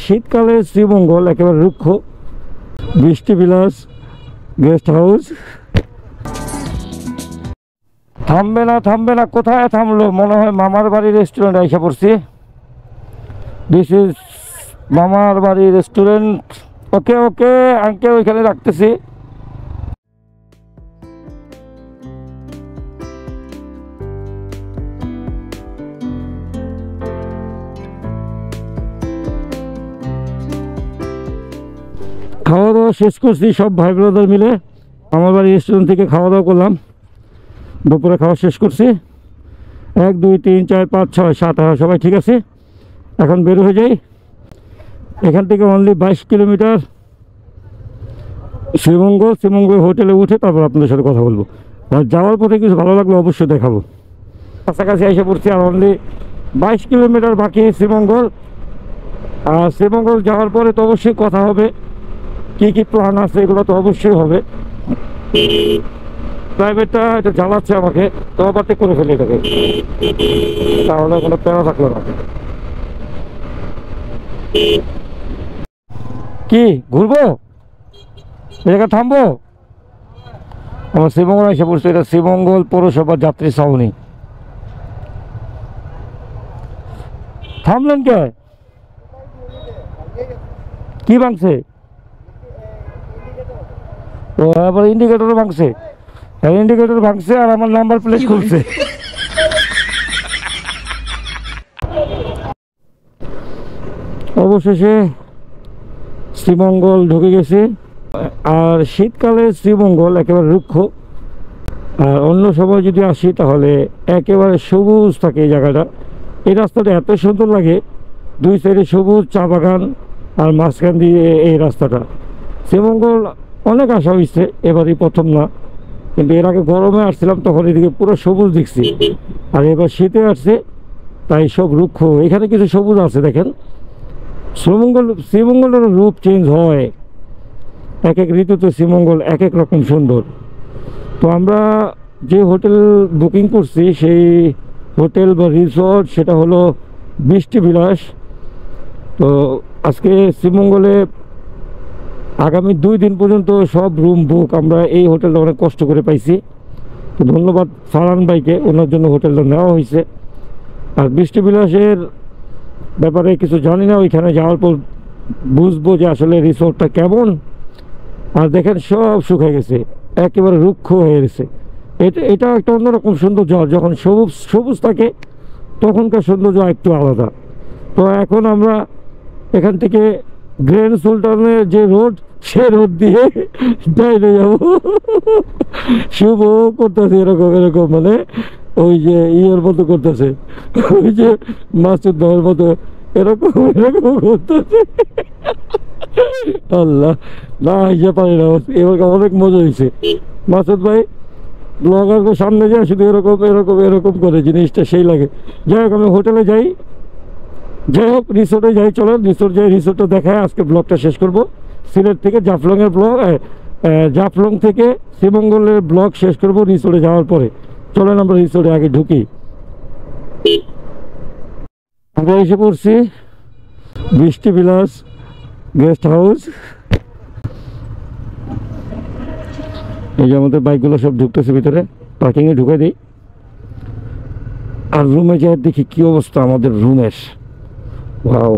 শীতকালে শ্রীমঙ্গল একেবারে রুক্ষ। বৃষ্টি বিলাস গেস্ট হাউস। থামবে না, কোথায় থামলো? মনে হয় মামার বাড়ি রেস্টুরেন্ট এসে পড়ছি। দিস ইজ মামার বাড়ি রেস্টুরেন্ট। ওকে আঙ্কেল ওইখানে রাখতেছি। খাওয়া দাওয়া শেষ করছি সব ভাই ব্রাদার মিলে। আমার বাড়ি রেস্টুরেন্ট থেকে খাওয়া দাওয়া করলাম। দুপুরে খাওয়া শেষ করছি। 1 2 3 4 5 6 7 সবাই ঠিক আছে। এখন বের হয়ে যাই। এখান থেকে অনলি 22 কিলোমিটার শ্রীমঙ্গল হোটেলে উঠে তারপর আপনাদের সাথে কথা বলবো। আর যাওয়ার পথে কিছু ভালো লাগলো অবশ্যই দেখাবো। কাছাকাছি এসে পড়ছি। আর অনলি 22 কিলোমিটার বাকি শ্রীমঙ্গল। আর শ্রীমঙ্গল যাওয়ার পরে তো অবশ্যই কথা হবে। কি প্ল্যান আছে এগুলো তো অবশ্যই হবে। প্রাইভেটটা এটা জ্বালাচ্ছে আমাকে, তো আবার করে ফেলে এটাকে, তাহলে কোনো প্যারা থাকলো না। কি ঘুরবো? জায়গা থামবো? আমার শ্রীমঙ্গল এসে পড়ছে। এটা শ্রীমঙ্গল পৌরসভার যাত্রী ছাউনি। থামলেন কে? কি ভাঙছে? ও আবার ইন্ডিকেটরও ভাঙছে। ইন্ডিকেটর ভাঙছে আর আমার নাম্বার প্লেট খুলছে। অবশেষে শ্রীমঙ্গল ঢুকে গেছে। আর শীতকালে শ্রীমঙ্গল একেবারে রুক্ষ। আর অন্য সময় যদি আসি তাহলে একেবারে সবুজ থাকে এই জায়গাটা। এই রাস্তাটা এত সুন্দর লাগে, 2 সাইডে সবুজ চা বাগান আর মাঝখান দিয়ে এই রাস্তাটা। শ্রীমঙ্গল অনেক আসা হয়েছে, এবারই প্রথম না। কিন্তু এর আগে গরমে আসছিলাম, তখন এদিকে পুরো সবুজ দেখছি। আর এবার শীতে আসছে, তাই সব রুক্ষ। এখানে কিছু সবুজ আছে দেখেন। শ্রীমঙ্গলের রূপ চেঞ্জ হয় এক এক ঋতুতে। শ্রীমঙ্গল এক এক রকম সুন্দর। তো আমরা যে হোটেল বুকিং করছি সেই হোটেল বা রিসর্ট সেটা হলো বৃষ্টি বিলাস। তো আজকে শ্রীমঙ্গলে আগামী 2 দিন পর্যন্ত সব রুম বুক। আমরা এই হোটেলটা অনেক কষ্ট করে পাইছি, তো ধন্যবাদ ফারহান ভাইকে, ওনার জন্য হোটেলটা নেওয়া হয়েছে। আর বৃষ্টি বিলাসের ব্যাপারে কিছু জানি না, ওইখানে যাওয়ার পর বুঝবো যে আসলে রিসোর্টটা কেমন। আর দেখেন সব শুকিয়ে গেছে, একেবারে রুক্ষ হয়ে গেছে। এটা একটা অন্যরকম সৌন্দর্য। যখন সবুজ থাকে তখনকার সৌন্দর্য একটু আলাদা। তো এখন আমরা এখান থেকে গ্র্যান্ড সুলতানের যে রোড, সে রোড দিয়ে ডাইনে যাবো। শুভ করতেছে এরকম মানে ওই যে ইয়ের মতো করতেছে, ওই যে মাসুদ ভাইয়ের মতো এরকম করতেছে। আল্লাহ, না হিসেবে পারি না। এবার অনেক মজা হয়েছে। মাসুদ ভাই ব্লগারকে সামনে যায় শুধু এরকম করে, জিনিসটা সেই লাগে। যাই হোক, আমি হোটেলে যাই, রিসোর্টে যাই। চলো রিসোর্টটা দেখায় আজকে ব্লগটা শেষ করব। সিলেট থেকে জাফলং থেকে শ্রীমঙ্গলের ব্লগ শেষ করব রিসোর্টে যাওয়ার পরে। চলেন আমরা রিসোর্টে আগে ঢুকি। আমরা এসে পড়ছি বৃষ্টি বিলাস গেস্ট হাউস। এই যে আমাদের বাইকগুলো সব ঢুকতেছে ভিতরে, পার্কিংয়ে ঢুকে দিই। আর রুমে যাই দেখি কি অবস্থা আমাদের রুমের। ওয়াও।